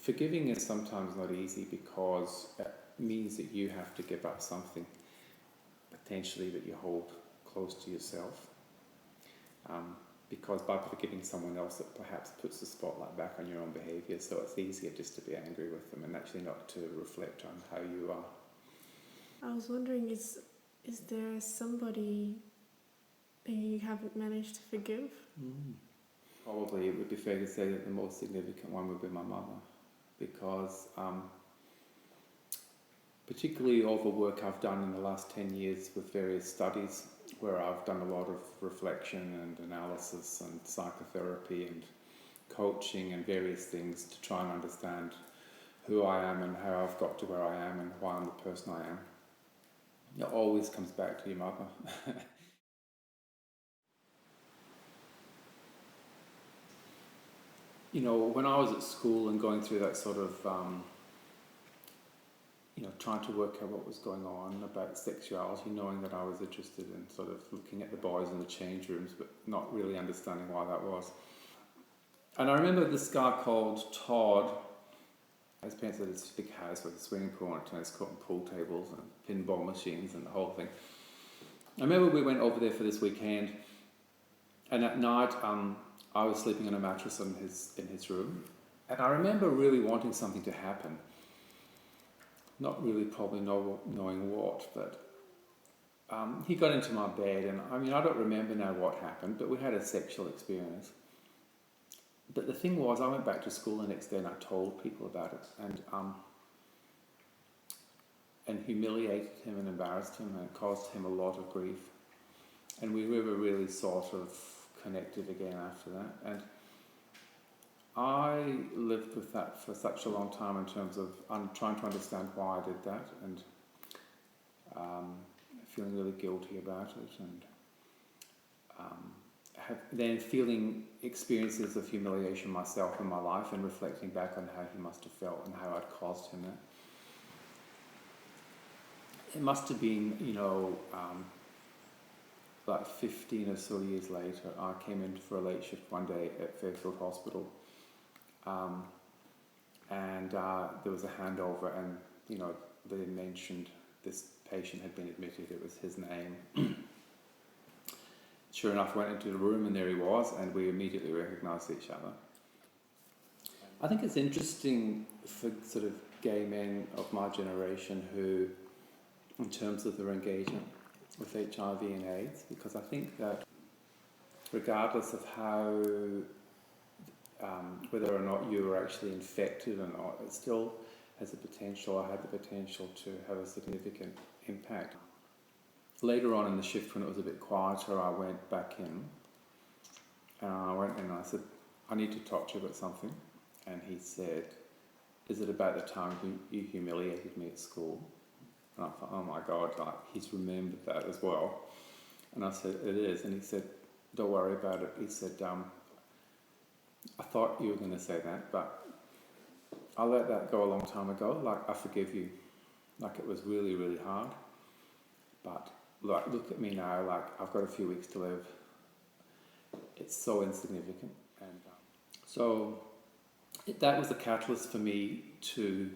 Forgiving is sometimes not easy because it means that you have to give up something potentially that you hold close to yourself. Because by forgiving someone else, it perhaps puts the spotlight back on your own behaviour, so it's easier just to be angry with them and actually not to reflect on how you are. I was wondering, is there somebody you haven't managed to forgive? Probably it would be fair to say that the most significant one would be my mother, because particularly all the work I've done in the last 10 years with various studies where I've done a lot of reflection and analysis and psychotherapy and coaching and various things to try and understand who I am and how I've got to where I am and why I'm the person I am. It always comes back to your mother. You know, when I was at school and going through that sort of trying to work out what was going on about sexuality, knowing that I was interested in sort of looking at the boys in the change rooms, but not really understanding why that was. And I remember this guy called Todd. His parents had this big house with a swimming pool and a tennis court and pool tables and pinball machines and the whole thing. I remember we went over there for this weekend, and at night I was sleeping on a mattress in his room, and I remember really wanting something to happen. Not really probably knowing what, but he got into my bed, and I mean, I don't remember now what happened, but we had a sexual experience. But the thing was, I went back to school the next day and I told people about it, and humiliated him and embarrassed him and caused him a lot of grief. And we never really sort of connected again after that. And I lived with that for such a long time in terms of trying to understand why I did that, and feeling really guilty about it, and then feeling experiences of humiliation myself in my life and reflecting back on how he must have felt and how I'd caused him that. It must have been, like 15 or so years later, I came in for a late shift one day at Fairfield Hospital. And there was a handover, and they mentioned this patient had been admitted. It was his name. Sure enough, I went into the room and there he was, and we immediately recognised each other. I think it's interesting for sort of gay men of my generation who, in terms of their engagement with HIV and AIDS, because I think that regardless of how whether or not you were actually infected or not, it still has the potential, or had the potential to have a significant impact. Later on in the shift, when it was a bit quieter, I went back in, and I said, I need to talk to you about something. And he said, is it about the time you humiliated me at school? And I thought, oh my God, he's remembered that as well. And I said, it is. And he said, don't worry about it. He said, I thought you were going to say that, but I let that go a long time ago. Like, I forgive you. Like, it was really, really hard. But look at me now. Like, I've got a few weeks to live. It's so insignificant. And so that was the catalyst for me to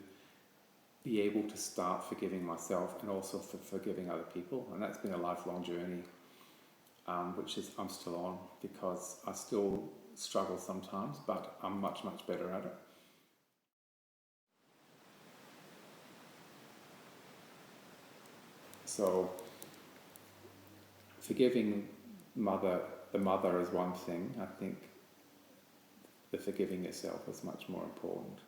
be able to start forgiving myself and also for forgiving other people. And that's been a lifelong journey, which I'm still on, because I still struggle sometimes, but I'm much, much better at it. So forgiving the mother is one thing. I think the forgiving yourself is much more important.